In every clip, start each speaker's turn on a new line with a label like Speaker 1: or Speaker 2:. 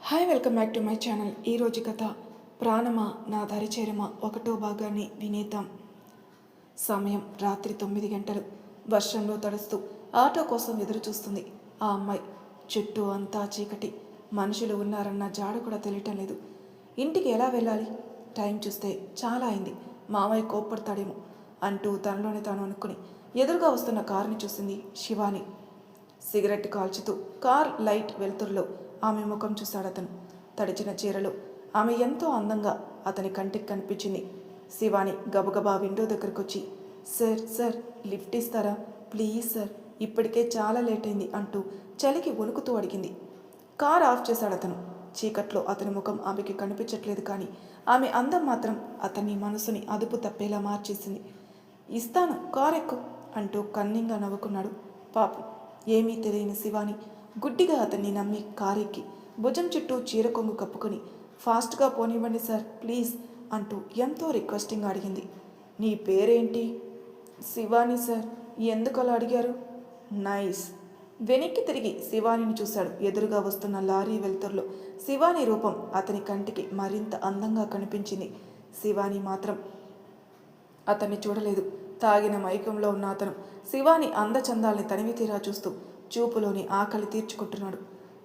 Speaker 1: Hi welcome back to my channel. ఈరోజు కథ ప్రాణమా నా దరిచేరమా ఒకటో భాగాన్ని వినేద్దాం. సమయం రాత్రి 9 గంటలు. వర్షంలో తడుస్తూ ఆటో కోసం ఎదురు చూస్తుంది ఆ అమ్మాయి. చుట్టూ అంతా చీకటి, మనుషులు ఉన్నారన్న జాడ కూడా తెలియటం లేదు. ఇంటికి ఎలా వెళ్ళాలి? టైం చూస్తే చాలా అయింది, మామయ్య కోప్పడతాడేమో అంటూ తనలోనే తాను అనుకుని ఎదురుగా వస్తున్న కారుని చూసింది శివాని. సిగరెట్ కాల్చుతూ కార్ లైట్ వెలుతురులో ఆమె ముఖం చూశాడతను. తడిచిన చీరలో ఆమె ఎంతో అందంగా అతని కంటికి కనిపించింది. శివాని గబగబా విండో దగ్గరకు వచ్చి, సార్ సార్ లిఫ్ట్ ఇస్తారా ప్లీజ్ సార్, ఇప్పటికే చాలా లేట్ అయింది అంటూ చలికి వణుకుతూ అడిగింది. కార్ ఆఫ్ చేశాడతను. చీకట్లో అతని ముఖం ఆమెకి కనిపించట్లేదు, కానీ ఆమె అందం మాత్రం అతని మనసుని అదుపు తప్పేలా మార్చేసింది. ఇస్తాను, కార్ ఎక్కు అంటూ కన్నింగా నవ్వుకున్నాడు. పాపం ఏమీ తెలియని శివాని గుడ్డిగా అతన్ని నమ్మి కారెక్కి భుజం చుట్టూ చీర కొంగు కప్పుకొని, ఫాస్ట్గా పోనివ్వండి సార్ ప్లీజ్ అంటూ ఎంతో రిక్వెస్టింగ్గా అడిగింది. నీ పేరేంటి? శివాని సార్. ఎందుకు అలా అడిగారు? నైస్. వెనక్కి తిరిగి శివానిని చూశాడు. ఎదురుగా వస్తున్న లారీ వెలుతురులో శివాని రూపం అతని కంటికి మరింత అందంగా కనిపించింది. శివాని మాత్రం అతన్ని చూడలేదు. తాగిన మైకంలో ఉన్న అతను శివాని అందచందాల్ని తనివి తీరా చూస్తూ చూపులోని ఆకలి తీర్చుకుంటున్నాడు.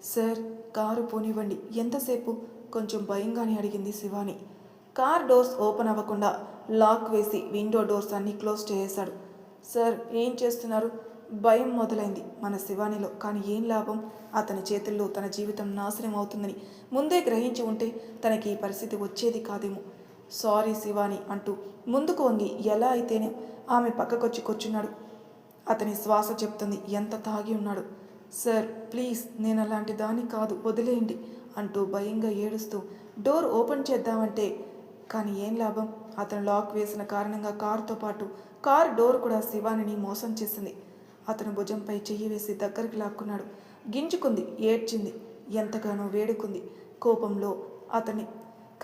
Speaker 1: సార్ కారు పోనివ్వండి, ఎంతసేపు? కొంచెం భయంగానే అడిగింది శివాని. కార్ డోర్స్ ఓపెన్ అవ్వకుండా లాక్ వేసి విండో డోర్స్ అన్నీ క్లోజ్ చేసేశాడు. సార్ ఏం చేస్తున్నారు? భయం మొదలైంది మన శివానిలో. కానీ ఏం లాభం? అతని చేతుల్లో తన జీవితం నాశనం అవుతుందని ముందే గ్రహించి ఉంటే తనకి ఈ పరిస్థితి వచ్చేది కాదేమో. సారీ శివాని అంటూ ముందుకు వంగి ఎలా అయితేనే ఆమె పక్కకొచ్చి కూర్చున్నాడు. అతని శ్వాస చెప్తుంది ఎంత తాగి ఉన్నాడు. సార్ ప్లీజ్, నేను అలాంటి దాన్ని కాదు, వదిలేయండి అంటూ భయంగా ఏడుస్తూ డోర్ ఓపెన్ చేద్దామంటే కానీ ఏం లాభం? అతను లాక్ వేసిన కారణంగా కారుతో పాటు కారు డోర్ కూడా శివానిని మోసం చేసింది. అతను భుజంపై చెయ్యి వేసి దగ్గరికి లాక్కున్నాడు. గింజుకుంది, ఏడ్చింది, ఎంతగానో వేడుకుంది. కోపంలో అతన్ని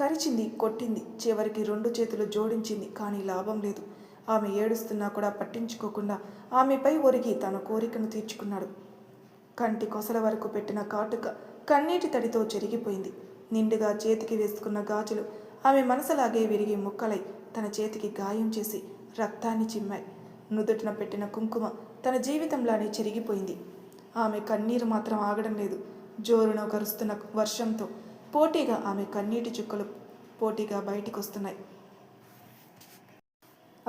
Speaker 1: కరిచింది, కొట్టింది. చివరికి 2 చేతులు జోడించింది, కానీ లాభం లేదు. ఆమె ఏడుస్తున్నా కూడా పట్టించుకోకుండా ఆమెపై ఒరిగి తన కోరికను తీర్చుకున్నాడు. కంటి కొసల వరకు పెట్టిన కాటుక కన్నీటి తడితో చెరిగిపోయింది. నిండుగా చేతికి వేసుకున్న గాజులు ఆమె మనసులాగే విరిగి ముక్కలై తన చేతికి గాయం చేసి రక్తాన్ని చిమ్మాయి. నుదుటిన పెట్టిన కుంకుమ తన జీవితంలానే చెరిగిపోయింది. ఆమె కన్నీరు మాత్రం ఆగడం లేదు. జోరున కరుస్తున్న వర్షంతో పోటీగా ఆమె కన్నీటి చుక్కలు పోటీగా బయటికి వస్తున్నాయి.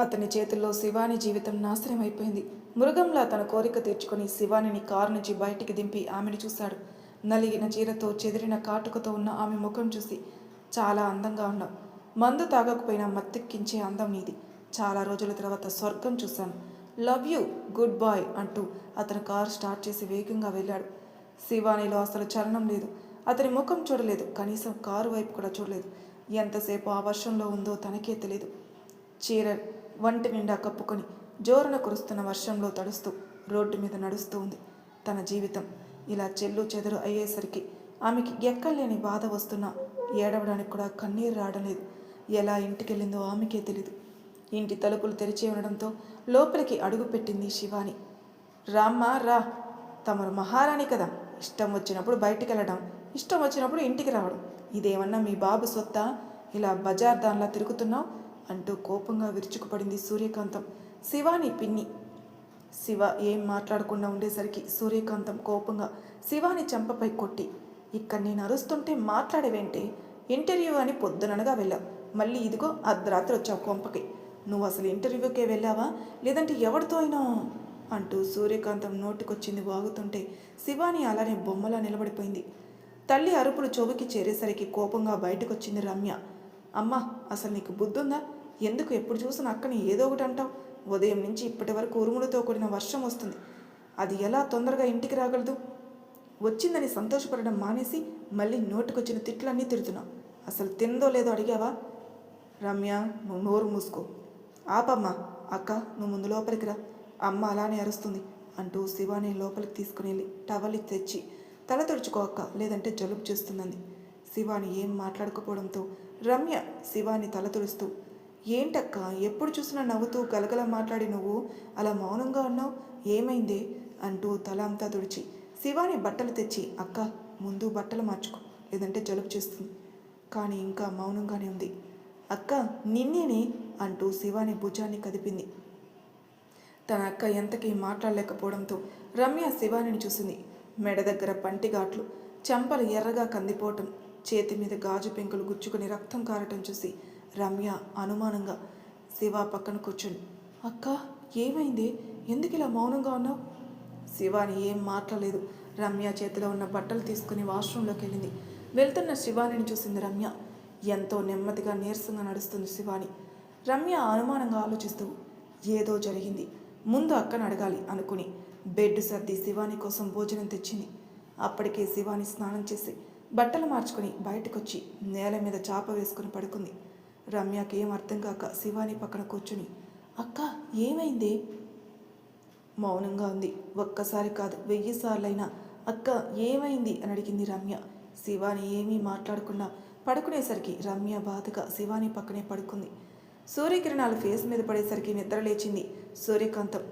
Speaker 1: అతని చేతుల్లో శివాని జీవితం నాశనం అయిపోయింది. మృగంలా తన కోరిక తీర్చుకొని శివానిని కారు నుంచి బయటికి దింపి ఆమెను చూశాడు. నలిగిన చీరతో చెదిరిన కాటుకతో ఉన్న ఆమె ముఖం చూసి, చాలా అందంగా ఉన్నావు. మందు తాగకపోయినా మత్తెక్కించే అందం నీది. చాలా రోజుల తర్వాత స్వర్గం చూశాను. లవ్ యూ, గుడ్ బాయ్ అంటూ అతను కారు స్టార్ట్ చేసి వేగంగా వెళ్ళాడు. శివానిలో అసలు చలనం లేదు. అతని ముఖం చూడలేదు, కనీసం కారు వైపు కూడా చూడలేదు. ఎంతసేపు ఆ వర్షంలో ఉందో తనకే తెలియదు. చీర వంటి నిండా కప్పుకొని జోరున కురుస్తున్న వర్షంలో తడుస్తూ రోడ్డు మీద నడుస్తూ ఉంది. తన జీవితం ఇలా చెల్లు చెదరు అయ్యేసరికి ఆమెకి ఎక్కలేని బాధ వస్తున్నా ఏడవడానికి కూడా కన్నీరు రావడం లేదు. ఎలా ఇంటికెళ్ళిందో ఆమెకే తెలీదు. ఇంటి తలుపులు తెరిచి ఉండడంతో లోపలికి అడుగుపెట్టింది శివాని. రామ్మా రా, తమరు మహారాణి కదా, ఇష్టం వచ్చినప్పుడు బయటికి వెళ్ళడం, ఇష్టం వచ్చినప్పుడు ఇంటికి రావడం. ఇదేమన్నా మీ బాబు సొత్తా? ఇలా బజార్ దానిలా తిరుగుతున్నావు అంటూ కోపంగా విరుచుకుపడింది సూర్యకాంతం, శివాని పిన్ని. శివ ఏం మాట్లాడకుండా ఉండేసరికి సూర్యకాంతం కోపంగా శివాని చెంపపై కొట్టి, ఇక్కడ నేను అరుస్తుంటే మాట్లాడేవేంటి? ఇంటర్వ్యూ అని పొద్దుననగా వెళ్ళావు, మళ్ళీ ఇదిగో అర్ధరాత్రి వచ్చావు కొంపకి. నువ్వు అసలు ఇంటర్వ్యూకే వెళ్ళావా, లేదంటే ఎవరితో అయినా అంటూ సూర్యకాంతం నోటికొచ్చింది వాగుతుంటే శివాని అలానే బొమ్మలా నిలబడిపోయింది. తల్లి అరుపులు చెవికి చేరేసరికి కోపంగా బయటకొచ్చింది రమ్య. అమ్మా, అసలు నీకు బుద్ధుందా? ఎందుకు ఎప్పుడు చూసినా అక్కని ఏదో ఒకటి అంటావు? ఉదయం నుంచి ఇప్పటి వరకు ఉరుములతో కూడిన వర్షం వస్తుంది, అది ఎలా తొందరగా ఇంటికి రాగలదు? వచ్చిందని సంతోషపడడం మానేసి మళ్ళీ నోటికొచ్చిన తిట్లన్నీ తిడుతున్నావు. అసలు తిందో లేదో అడిగావా? రమ్య, నువ్వు నోరు మూసుకో. ఆపమ్మా. అక్క, నువ్వు ముందు లోపలికి రా, అమ్మ అలానే అరుస్తుంది అంటూ శివాని లోపలికి తీసుకుని వెళ్ళి టవల్ తెచ్చి తల తుడుచుకో అక్క, లేదంటే జలుబు చేస్తుందంది. శివాని ఏం మాట్లాడకపోవడంతో రమ్య శివాని తల తుడుస్తూ, ఏంటక్క ఎప్పుడు చూసినా నవ్వుతూ గలగల మాట్లాడి నువ్వు అలా మౌనంగా ఉన్నావు, ఏమైందే అంటూ తల అంతా తుడిచి శివాని బట్టలు తెచ్చి, అక్క ముందు బట్టలు మార్చుకో, లేదంటే జలుబు చేస్తుంది. కానీ ఇంకా మౌనంగానే ఉంది. అక్క నిన్నేనే అంటూ శివాని భుజాన్ని కదిపింది. తన అక్క ఎంతకీ మాట్లాడలేకపోవడంతో రమ్య శివానిని చూసింది. మెడ దగ్గర పంటిగాట్లు, చెంపలు ఎర్రగా కందిపోవటం, చేతి మీద గాజు పెంకులు గుచ్చుకుని రక్తం కారటం చూసి రమ్య అనుమానంగా శివ పక్కన కూర్చుని, అక్క ఏమైంది, ఎందుకు ఇలా మౌనంగా ఉన్నావు? శివాని ఏం మాట్లాడలేదు. రమ్య చేతిలో ఉన్న బట్టలు తీసుకుని వాష్రూంలోకి వెళ్ళింది. వెళ్తున్న శివానిని చూసింది రమ్య. ఎంతో నెమ్మదిగా నీరసంగా నడుస్తుంది శివాని. రమ్య అనుమానంగా ఆలోచిస్తూ ఏదో జరిగింది, ముందు అక్కను అడగాలి అనుకుని బెడ్ సర్ది శివాని కోసం భోజనం తెచ్చింది. అప్పటికే శివాని స్నానం చేసి బట్టలు మార్చుకుని బయటకొచ్చి నేల మీద చాప వేసుకుని పడుకుంది. రమ్యకి ఏం అర్థం కాక శివాని పక్కన కూర్చుని, అక్క ఏమైంది? మౌనంగా ఉంది. ఒక్కసారి కాదు 1000 సార్లైనా అక్క ఏమైంది అని అడిగింది రమ్య. శివాని ఏమీ మాట్లాడకుండా పడుకునేసరికి రమ్య బాధగా శివాని పక్కనే పడుకుంది. సూర్యకిరణాలు ఫేస్ మీద పడేసరికి నిద్ర లేచింది. సూర్యకాంతం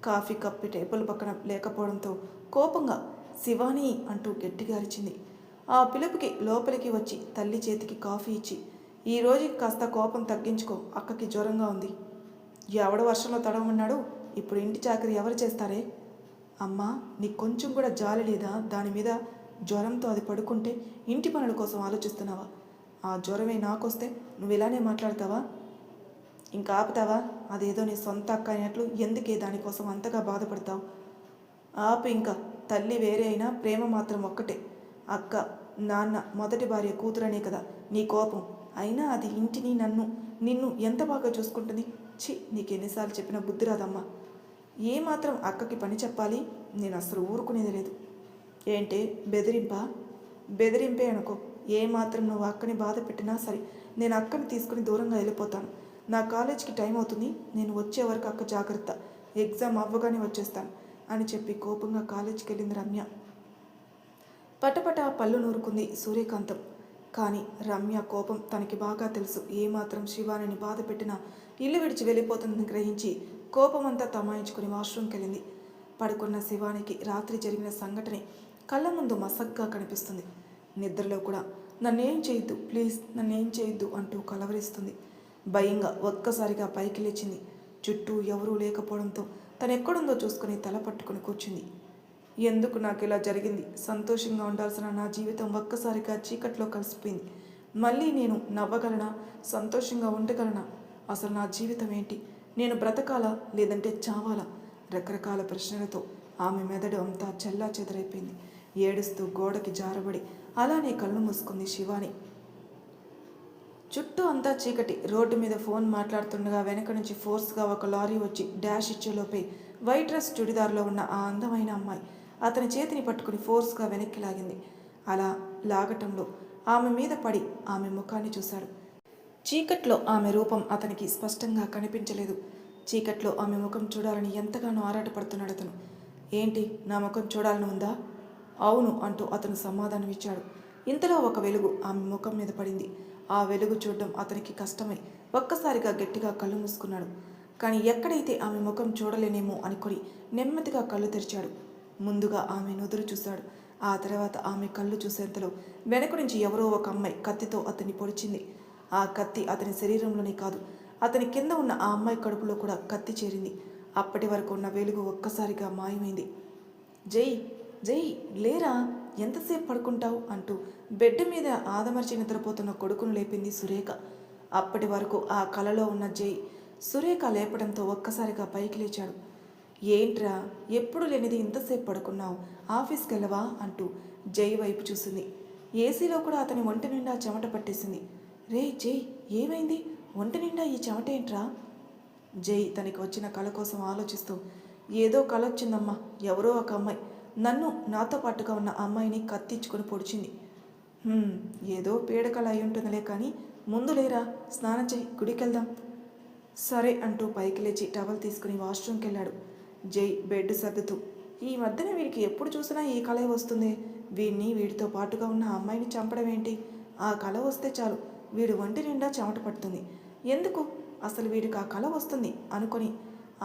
Speaker 1: కాఫీ కప్పు టేబుల్ పక్కన లేకపోవడంతో కోపంగా శివాని అంటూ గట్టిగా అరిచింది. ఆ పిలుపుకి లోపలికి వచ్చి తల్లి చేతికి కాఫీ ఇచ్చి, ఈ రోజుకి కాస్త కోపం తగ్గించుకో, అక్కకి జ్వరంగా ఉంది. ఎవడ వర్షంలో తడవమన్నాడు, ఇప్పుడు ఇంటి చాకరీ ఎవరు చేస్తారే? అమ్మా నీకు కొంచెం కూడా జాలి లేదా? దాని మీద జ్వరంతో అది పడుకుంటే ఇంటి పనుల కోసం ఆలోచిస్తున్నావా? ఆ జ్వరమే నాకొస్తే నువ్వు ఇలానే మాట్లాడతావా? ఇంకా ఆపుతావా? అదేదో నీ సొంత అక్క అయినట్లు ఎందుకే దానికోసం అంతగా బాధపడతావు? ఆపు ఇంకా. తల్లి వేరే అయినా ప్రేమ మాత్రం ఒక్కటే. అక్క నాన్న మొదటి భార్య కూతురనే కదా నీ కోపం. అయినా అది ఇంటిని నిన్ను ఎంత బాగా చూసుకుంటుంది. ఛీ, నీకెన్నిసార్లు చెప్పినా బుద్ధి రాదమ్మా. ఏమాత్రం అక్కకి పని చెప్పాలి, నేను అసలు ఊరుకునేది లేదు. ఏంటే బెదిరింపా? బెదిరింపే అనుకో. ఏమాత్రం నువ్వు అక్కని బాధ పెట్టినా సరే నేను అక్కని తీసుకుని దూరంగా వెళ్ళిపోతాను. నా కాలేజీకి టైం అవుతుంది, నేను వచ్చే వరకు అక్క జాగ్రత్త, ఎగ్జామ్ అవ్వగానే వచ్చేస్తాను అని చెప్పి కోపంగా కాలేజీకి వెళ్ళింది రమ్య. పటపట పళ్ళు నూరుకుంది సూర్యకాంతం. కానీ రమ్య కోపం తనకి బాగా తెలుసు. ఏమాత్రం శివానిని బాధ పెట్టినా ఇల్లు విడిచి వెళ్ళిపోతుందని గ్రహించి కోపమంతా తమాయించుకుని వాష్రూమ్కి వెళ్ళింది. పడుకున్న శివానికి రాత్రి జరిగిన సంఘటనే కళ్ళ ముందు మసగ్గా కనిపిస్తుంది. నిద్రలో కూడా నన్నేం చేయొద్దు ప్లీజ్, నన్నేం చేయొద్దు అంటూ కలవరిస్తుంది. భయంగా ఒక్కసారిగా పైకి లేచింది. చుట్టూ ఎవరూ లేకపోవడంతో తను ఎక్కడుందో చూసుకుని తల పట్టుకుని కూర్చుంది. ఎందుకు నాకు ఇలా జరిగింది? సంతోషంగా ఉండాల్సిన నా జీవితం ఒక్కసారిగా చీకట్లో కలిసిపోయింది. మళ్ళీ నేను నవ్వగలనా? సంతోషంగా ఉండగలనా? అసలు నా జీవితం ఏంటి? నేను బ్రతకాలా లేదంటే చావాలా? రకరకాల ప్రశ్నలతో ఆమె మెదడు అంతా చెల్లా చెదరైపోయింది. ఏడుస్తూ గోడకి జారబడి అలానే కళ్ళు మూసుకుంది శివాని. చుట్టూ అంతా చీకటి. రోడ్డు మీద ఫోన్ మాట్లాడుతుండగా వెనక నుంచి ఫోర్స్గా ఒక లారీ వచ్చి డాష్ ఇచ్చేలోపే వైట్ డ్రెస్ చుడిదార్లో ఉన్న ఆ అందమైన అమ్మాయి అతని చేతిని పట్టుకుని ఫోర్స్గా వెనక్కి లాగింది. అలా లాగటంలో ఆమె మీద పడి ఆమె ముఖాన్ని చూశాడు. చీకట్లో ఆమె రూపం అతనికి స్పష్టంగా కనిపించలేదు. చీకట్లో ఆమె ముఖం చూడాలని ఎంతగానో ఆరాటపడుతున్నాడు అతను. ఏంటి, నా ముఖం చూడాలని ఉందా? అవును అంటూ అతను సమాధానం ఇచ్చాడు. ఇంతలో ఒక వెలుగు ఆమె ముఖం మీద పడింది. ఆ వెలుగు చూడడం అతనికి కష్టమై ఒక్కసారిగా గట్టిగా కళ్ళు మూసుకున్నాడు. కానీ ఎక్కడైతే ఆమె ముఖం చూడలేనేమో అనుకొని నెమ్మదిగా కళ్ళు తెరిచాడు. ముందుగా ఆమె నుదురు చూశాడు. ఆ తర్వాత ఆమె కళ్ళు చూసేంతలో వెనక నుంచి ఎవరో ఒక అమ్మాయి కత్తితో అతన్ని పొడిచింది. ఆ కత్తి అతని శరీరంలోనే కాదు, అతని కింద ఉన్న ఆ అమ్మాయి కడుపులో కూడా కత్తి చేరింది. అప్పటి వరకు ఉన్న వెలుగు ఒక్కసారిగా మాయమైంది. జై జై లేరా, ఎంతసేపు పడుకుంటావు అంటూ బెడ్ మీద ఆదమర్చి నిద్రపోతున్న కొడుకును లేపింది సురేఖ. అప్పటి వరకు ఆ కలలో ఉన్న జై సురేఖ లేపడంతో ఒక్కసారిగా పైకి లేచాడు. ఏంట్రా, ఎప్పుడు లేనిది ఇంతసేపు పడుకున్నావు, ఆఫీస్కి వెళ్ళవా అంటూ జై వైపు చూసింది. ఏసీలో కూడా అతని ఒంటి నిండా చెమట పట్టేసింది. రే జై, ఏమైంది? ఒంటి నిండా ఈ చెమట ఏంట్రా? జై తనకి వచ్చిన కళ కోసం ఆలోచిస్తూ, ఏదో కళ వచ్చిందమ్మా, ఎవరో ఒక అమ్మాయి నన్ను నాతో పాటుగా ఉన్న అమ్మాయిని కత్తిచ్చుకొని పొడిచింది. ఏదో పీడకల అయి ఉంటుందిలే, కానీ ముందు లేరా, స్నానం చేయి, గుడికి వెళ్దాం. సరే అంటూ పైకి లేచి టవల్ తీసుకుని వాష్రూమ్కి వెళ్ళాడు. జై బెడ్ సర్దుతూ, ఈ మధ్యన వీడికి ఎప్పుడు చూసినా ఈ కళ వస్తుంది, వీడితో పాటుగా ఉన్న అమ్మాయిని చంపడం ఏంటి? ఆ కళ వస్తే చాలు వీడు ఒంటి నిండా చెమట పడుతుంది, ఎందుకు అసలు వీడికి ఆ కళ వస్తుంది అనుకొని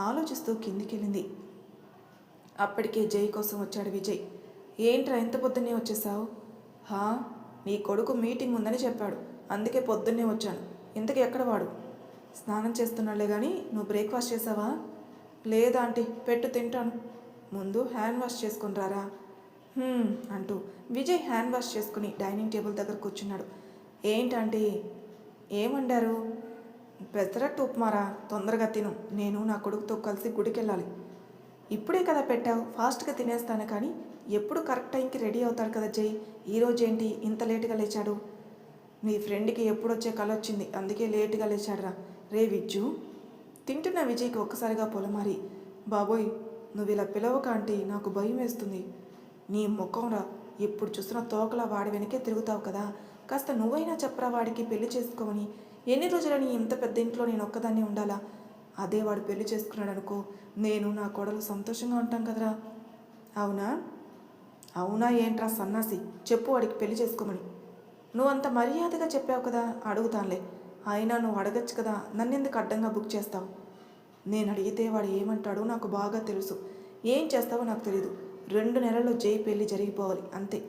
Speaker 1: ఆలోచిస్తూ కిందికెళ్ళింది. అప్పటికే జై కోసం వచ్చాడు విజయ్. ఏంట్రా ఎంత పొద్దున్నే వచ్చేసావు? నీ కొడుకు మీటింగ్ ఉందని చెప్పాడు, అందుకే పొద్దున్నే వచ్చాను. ఇంతకీ ఎక్కడ వాడు? స్నానం చేస్తున్నాడులే కానీ నువ్వు బ్రేక్ఫాస్ట్ చేసావా? లేదా ఆంటీ, పెట్టు తింటాను. ముందు హ్యాండ్ వాష్ చేసుకుని రారా. అంటూ విజయ్ హ్యాండ్ వాష్ చేసుకుని డైనింగ్ టేబుల్ దగ్గర కూర్చున్నాడు. ఏంటంటే ఏమండారు? పెసరట్టు ఉప్మారా, తొందరగా తిను. నేను నా కొడుకుతో కలిసి గుడికి వెళ్ళాలి. ఇప్పుడే కదా పెట్టావు, ఫాస్ట్గా తినేస్తాను. కానీ ఎప్పుడు కరెక్ట్ టైంకి రెడీ అవుతాడు కదా జై. ఈరోజేంటి ఇంత లేటుగా లేచాడు? మీ ఫ్రెండ్కి ఎప్పుడొచ్చే కళ వచ్చింది, అందుకే లేటుగా లేచాడురా. రే విజ్జు. తింటున్న విజయ్కి ఒక్కసారిగా పొలమారి, బాబోయ్ నువ్వు ఇలా పిలవక ఆంటీ, నాకు భయం వేస్తుంది. నీ ముఖంరా, ఎప్పుడు చూసినా తోకలా వాడి వెనకే తిరుగుతావు కదా. కాస్త నువ్వైనా చెప్పరా వాడికి పెళ్లి చేసుకోమని. ఎన్ని రోజులని ఇంత పెద్ద ఇంట్లో నేను ఒక్కదాన్ని ఉండాలా? అదే వాడు పెళ్లి చేసుకున్నాడు అనుకో, నేను నా కోడలు సంతోషంగా ఉంటాం కదరా. అవునా? అవునా ఏంట్రా సన్నాసి, చెప్పు వాడికి పెళ్లి చేసుకోమని. నువ్వు అంత మర్యాదగా చెప్పావు కదా, అడుగుతానులే. అయినా నువ్వు అడగచ్చు కదా, నన్నెందుకు అడ్డంగా బుక్ చేస్తావు? నేను అడిగితే వాడు ఏమంటాడో నాకు బాగా తెలుసు. ఏం చేస్తావో నాకు తెలీదు. 2 నెలల్లో జై పెళ్ళి జరిగిపోవాలి అంతే.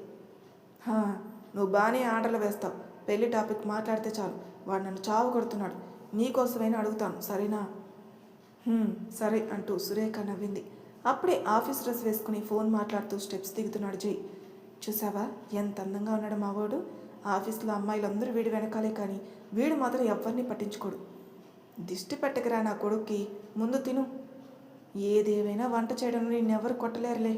Speaker 1: నువ్వు బాగానే ఆర్డర్లు వేస్తావు. పెళ్లి టాపిక్ మాట్లాడితే చాలు వాడు నన్ను చావు కొడుతున్నాడు. నీకోసమైనా అడుగుతాను, సరేనా? సరే అంటూ సురేఖ నవ్వింది. అప్పుడే ఆఫీస్ డ్రెస్ వేసుకుని ఫోన్ మాట్లాడుతూ స్టెప్స్ దిగుతున్నాడు జై. చూసావా ఎంత అందంగా ఉన్నాడు మావాడు. ఆఫీస్లో అమ్మాయిలందరూ వీడి వెనకాలే, కానీ వీడు మాత్రం ఎవరిని పట్టించుకోడు. దిష్టి పెట్టకరా నా కొడుక్కి, ముందు తిను. ఏదేమైనా వంట చేయడంలో నిన్నెవరు కొట్టలేరులే.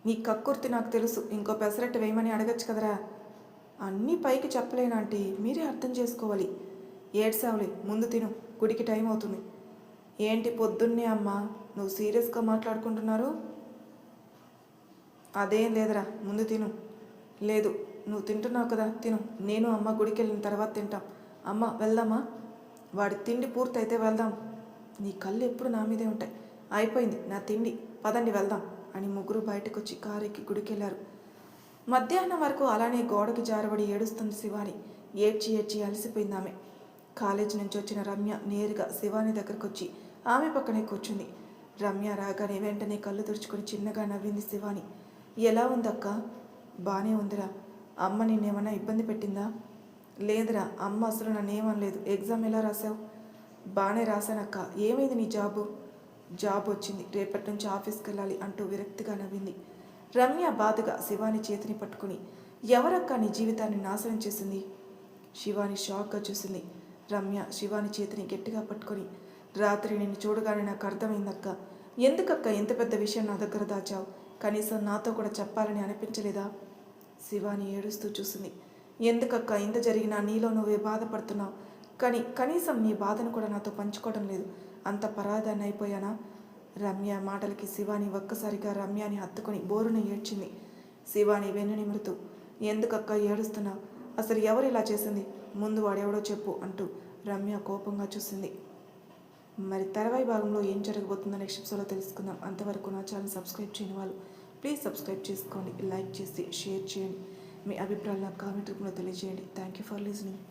Speaker 1: నీ కక్కుర్తి నాకు తెలుసు, ఇంకో పెసరట్టు వేయమని అడగచ్చు కదరా. అన్నీ పైకి చెప్పలేనంటే మీరే అర్థం చేసుకోవాలి. ఏడ్సావులే, ముందు తిను, గుడికి టైం అవుతుంది. ఏంటి పొద్దున్నే అమ్మా నువ్వు సీరియస్గా మాట్లాడుకుంటున్నారు? అదేం లేదురా, ముందు తిను. లేదు, నువ్వు తింటున్నావు కదా, తిను. నేను అమ్మ గుడికి వెళ్ళిన తర్వాత తింటాం. అమ్మ వెళ్దామా? వాడి తిండి పూర్తయితే వెళ్దాం. నీ కళ్ళు ఎప్పుడు నా మీదే ఉంటాయి. అయిపోయింది నా తిండి, పదండి వెళ్దాం అని ముగ్గురు బయటకు వచ్చి కారు ఎక్కి గుడికి వెళ్ళారు. మధ్యాహ్నం వరకు అలానే గోడకి జారబడి ఏడుస్తుంది శివాని. ఏడ్చి ఏడ్చి అలసిపోయింది ఆమె. కాలేజీ నుంచి వచ్చిన రమ్య నేరుగా శివాని దగ్గరకు వచ్చి ఆమె పక్కనే కూర్చుంది. రమ్య రాగానే వెంటనే కళ్ళు తుడుచుకొని చిన్నగా నవ్వింది శివాని. ఎలా ఉందక్క? బాగానే ఉందిరా. అమ్మ నిన్నేమన్నా ఇబ్బంది పెట్టిందా? లేదురా, అమ్మ అసలు నన్ను ఏమనలేదు. ఎగ్జామ్ ఎలా రాసావు? బాగానే రాశానక్క. ఏమైంది నీ జాబ్ వచ్చింది, రేపటి నుంచి ఆఫీస్కి వెళ్ళాలి అంటూ విరక్తిగా నవ్వింది. రమ్య బాధగా శివాని చేతిని పట్టుకుని, ఎవరక్క నీ జీవితాన్ని నాశనం చేసింది? శివాని షాక్గా చూసింది. రమ్య శివాని చేతిని గట్టిగా పట్టుకొని, రాత్రి నిన్ను చూడగానే నాకు అర్థమైందక్క. ఎందుకక్క ఇంత పెద్ద విషయం నా దగ్గర దాచావు? కనీసం నాతో కూడా చెప్పాలని అనిపించలేదా? శివాని ఏడుస్తూ చూసింది. ఎందుకక్క ఇంత జరిగినా నీలో నువ్వే బాధపడుతున్నావు, కానీ కనీసం నీ బాధను కూడా నాతో పంచుకోవడం లేదు. అంత పరాధాన్ని అయిపోయానా? రమ్య మాటలకి శివాని ఒక్కసారిగా రమ్యాని హత్తుకొని బోరున ఏడ్చింది. శివాని వెన్ను నిమురుతూ, ఎందుకక్క ఏడుస్తున్నావు? అసలు ఎవరు ఇలా చేసింది? ముందు వాడెవడో చెప్పు అంటూ రమ్య కోపంగా చూసింది. మరి తర్వాయి భాగంలో ఏం జరగబోతుందో నెక్స్ట్ ఎపిసోడ్లో తెలుసుకుందాం. అంతవరకు నా ఛానల్ సబ్స్క్రైబ్ చేయని వాళ్ళు ప్లీజ్ సబ్స్క్రైబ్ చేసుకోండి, లైక్ చేసి షేర్ చేయండి. మీ అభిప్రాయాలు నాకు కామెంట్ రూపంలో తెలియజేయండి. Thank you for listening.